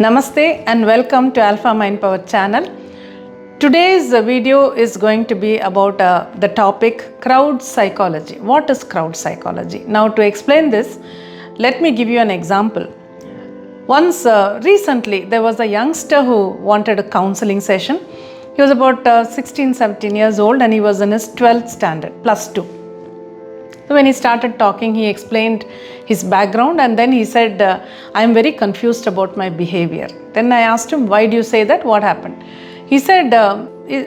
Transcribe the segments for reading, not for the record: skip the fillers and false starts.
Namaste and welcome to Alpha Mind Power channel. Today's video is going to be about the topic crowd psychology. What is crowd psychology? Now to explain this, let me give you an example. Once recently there was a youngster who wanted a counseling session. He was about 16-17 years old and he was in his 12th standard, plus 2. So when he started talking, he explained his background and then he said, I am very confused about my behavior. Then I asked him, why do you say that? What happened? He said,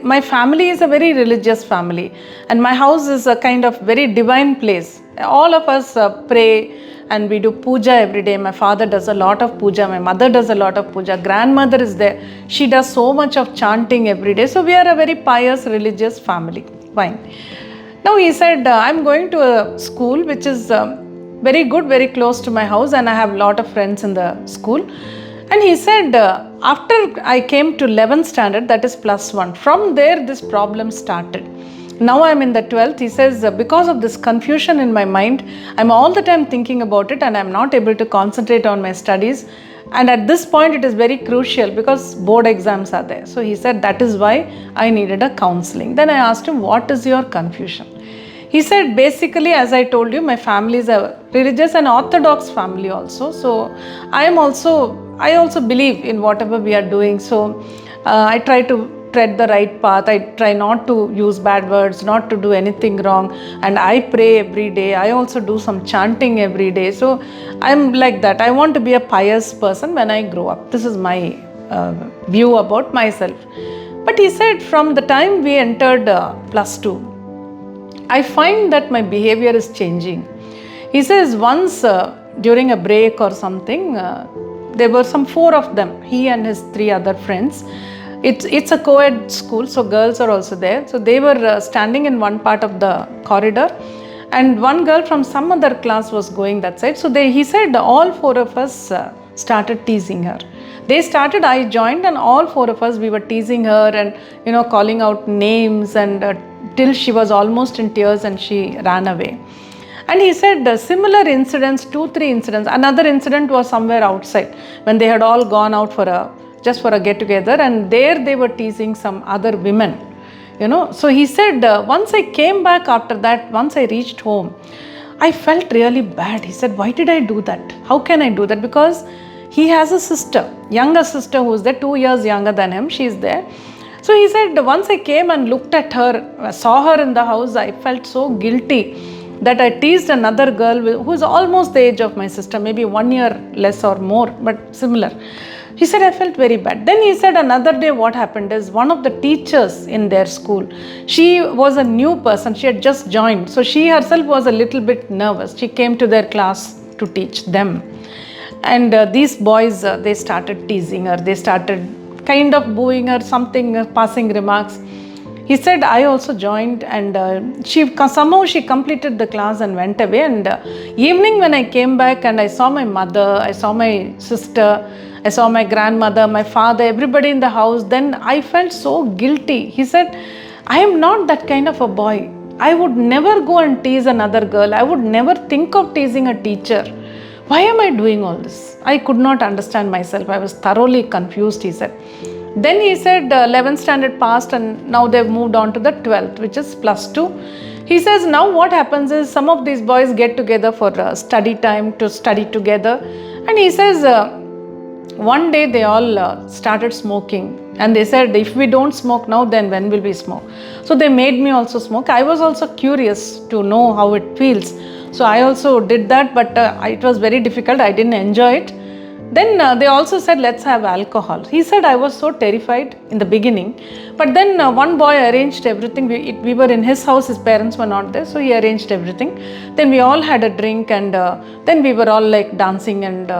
my family is a very religious family and my house is a kind of very divine place. All of us pray and we do puja every day. My father does a lot of puja, my mother does a lot of puja, grandmother is there. She does so much of chanting every day. So we are a very pious religious family. Fine. Now he said, I'm going to a school which is very good, very close to my house and I have a lot of friends in the school. And he said, after I came to 11th standard, that is plus 1, from there this problem started. Now I'm in the 12th, he says, because of this confusion in my mind, I'm all the time thinking about it and I'm not able to concentrate on my studies. And at this point it is very crucial because board exams are there. So he said, that is why I needed a counseling. Then I asked him, what is your confusion? He said, basically, as I told you, my family is a religious and orthodox family also. So I also believe in whatever we are doing. So I try to tread the right path. I try not to use bad words, not to do anything wrong. And I pray every day. I also do some chanting every day. So I'm like that. I want to be a pious person when I grow up. This is my view about myself. But he said, from the time we entered plus 2, I find that my behavior is changing. He says once during a break or something, there were some 4 of them, he and his 3 other friends. It's a co-ed school, so girls are also there. So they were standing in one part of the corridor and one girl from some other class was going that side. So he said all 4 of us started teasing her. They started, I joined, and all 4 of us, we were teasing her and calling out names and till she was almost in tears and she ran away. And he said similar incidents, 2-3 incidents. Another incident was somewhere outside when they had all gone out just for a get together and there they were teasing some other women. So he said once I came back after that, once I reached home, I felt really bad. He said, why did I do that? How can I do that? Because he has a sister, younger sister who's there, 2 years younger than him. She's there. So he said, once I came and looked at her, saw her in the house, I felt so guilty that I teased another girl who is almost the age of my sister, maybe 1 year less or more, but similar. He said, I felt very bad. Then he said another day what happened is one of the teachers in their school, she was a new person, she had just joined. So she herself was a little bit nervous. She came to their class to teach them. And these boys, they started teasing her. They started kind of booing her, something, passing remarks. He said, I also joined and somehow she completed the class and went away. And evening when I came back and I saw my mother, I saw my sister, I saw my grandmother, my father, everybody in the house, then I felt so guilty. He said, I am not that kind of a boy. I would never go and tease another girl. I would never think of teasing a teacher. Why am I doing all this? I could not understand myself. I was thoroughly confused, he said. Then he said 11th standard passed and now they've moved on to the 12th, which is plus 2. He says now what happens is some of these boys get together for study time to study together. And he says one day they all started smoking. And they said, if we don't smoke now, then when will we smoke? So they made me also smoke. I was also curious to know how it feels. So I also did that, but it was very difficult. I didn't enjoy it. Then they also said, let's have alcohol. He said, I was so terrified in the beginning. But then one boy arranged everything. We were in his house, his parents were not there. So he arranged everything. Then we all had a drink and then we were all like dancing and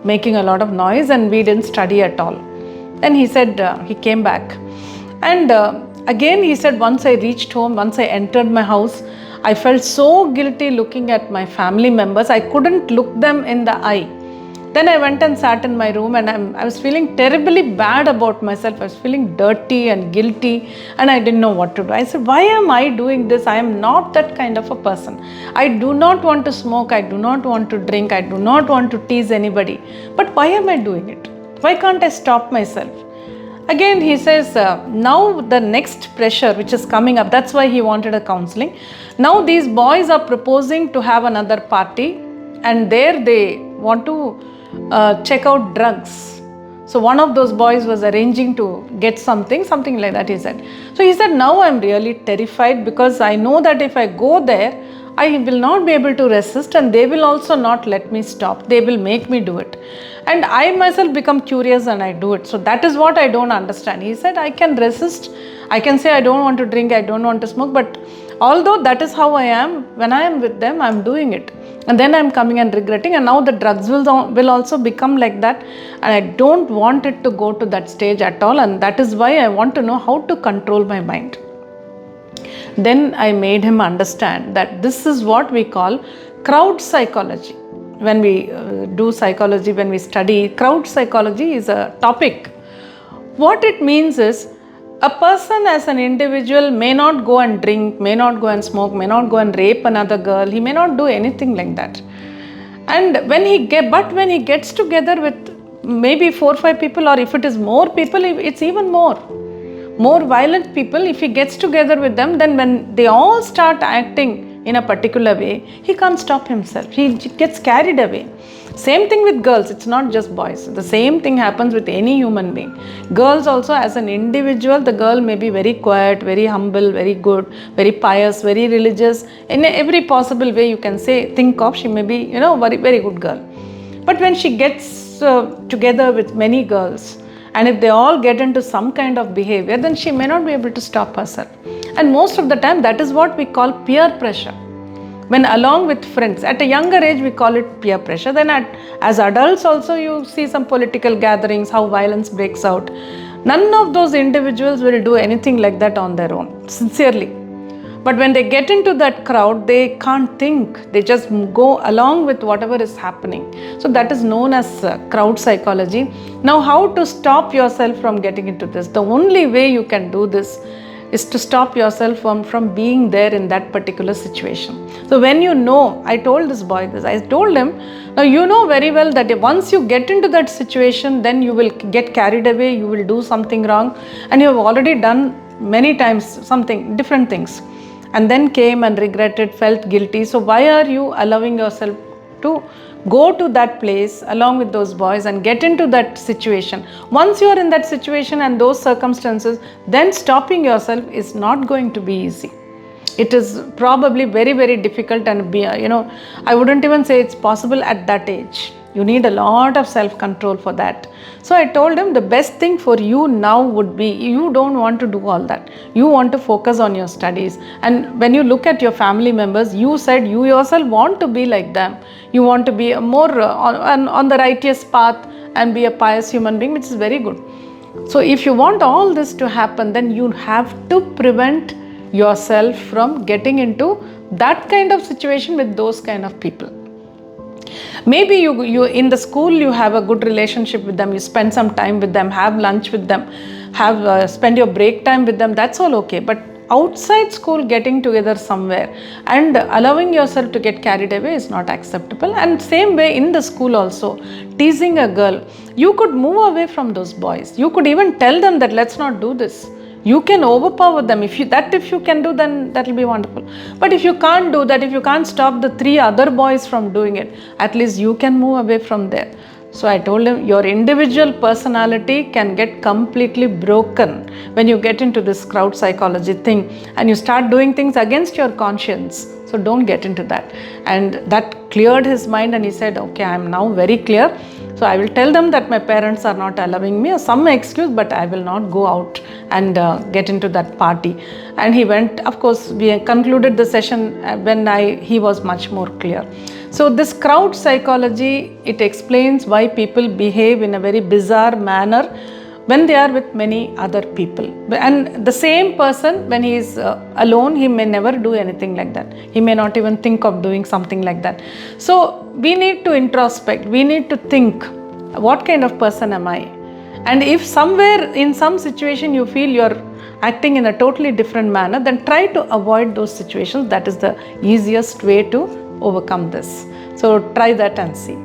making a lot of noise and we didn't study at all. Then he said, he came back. And again, he said, once I reached home, once I entered my house, I felt so guilty looking at my family members. I couldn't look them in the eye. Then I went and sat in my room and I was feeling terribly bad about myself. I was feeling dirty and guilty and I didn't know what to do. I said, why am I doing this? I am not that kind of a person. I do not want to smoke. I do not want to drink. I do not want to tease anybody. But why am I doing it? Why can't I stop myself? Again, he says, now the next pressure which is coming up, that's why he wanted a counseling. Now these boys are proposing to have another party, and there they want to check out drugs. So one of those boys was arranging to get something like that, he said. So he said, now I'm really terrified, because I know that if I go there, I will not be able to resist, and they will also not let me stop. They will make me do it. And I myself become curious and I do it. So that is what I don't understand. He said, I can resist. I can say I don't want to drink, I don't want to smoke, but although that is how I am, when I am with them, I'm doing it. And then I'm coming and regretting, and now the drugs will also become like that. And I don't want it to go to that stage at all. And that is why I want to know how to control my mind. Then I made him understand that this is what we call crowd psychology. When we do psychology, when we study, crowd psychology is a topic. What it means is, a person as an individual may not go and drink, may not go and smoke, may not go and rape another girl, he may not do anything like that. And when he gets together with maybe 4 or 5 people, or if it is more people, it's even more violent people, if he gets together with them, then when they all start acting in a particular way, he can't stop himself. He gets carried away. Same thing with girls. It's not just boys. The same thing happens with any human being. Girls also, as an individual, the girl may be very quiet, very humble, very good, very pious, very religious. In every possible way you can think of, she may be, very, very good girl. But when she gets together with many girls, and if they all get into some kind of behavior, then she may not be able to stop herself. And most of the time, that is what we call peer pressure. When along with friends, at a younger age, we call it peer pressure. Then as adults also, you see some political gatherings, how violence breaks out. None of those individuals will do anything like that on their own, sincerely. But when they get into that crowd, they can't think. They just go along with whatever is happening. So that is known as crowd psychology. Now, how to stop yourself from getting into this? The only way you can do this is to stop yourself from being there in that particular situation. So when I told this boy this, I told him, now you know very well that once you get into that situation, then you will get carried away, you will do something wrong, and you have already done many times different things, and then came and regretted, felt guilty. So why are you allowing yourself to go to that place along with those boys and get into that situation? Once you are in that situation and those circumstances, then stopping yourself is not going to be easy. It is probably very, very difficult, and I wouldn't even say it's possible at that age. You need a lot of self-control for that. So I told him the best thing for you now would be, you don't want to do all that. You want to focus on your studies. And when you look at your family members, you said you yourself want to be like them. You want to be more on the righteous path and be a pious human being, which is very good. So if you want all this to happen, then you have to prevent yourself from getting into that kind of situation with those kind of people. Maybe you in the school, you have a good relationship with them, you spend some time with them, have lunch with them, spend your break time with them, that's all okay. But outside school, getting together somewhere and allowing yourself to get carried away is not acceptable. And same way in the school also, teasing a girl, you could move away from those boys. You could even tell them that let's not do this. You can overpower them. If you can do, then that will be wonderful. But if you can't do that, if you can't stop the 3 other boys from doing it, at least you can move away from there. So I told him, your individual personality can get completely broken when you get into this crowd psychology thing and you start doing things against your conscience. So don't get into that. And that cleared his mind, and he said, okay, I am now very clear. So I will tell them that my parents are not allowing me, or some excuse, but I will not go out and get into that party. And he went. Of course, we concluded the session when he was much more clear. So this crowd psychology, it explains why people behave in a very bizarre manner when they are with many other people. And the same person, when he is alone, he may never do anything like that. He may not even think of doing something like that. So we need to introspect. We need to think, what kind of person am I? And if somewhere in some situation you feel you're acting in a totally different manner, then try to avoid those situations. That is the easiest way to overcome this. So try that and see.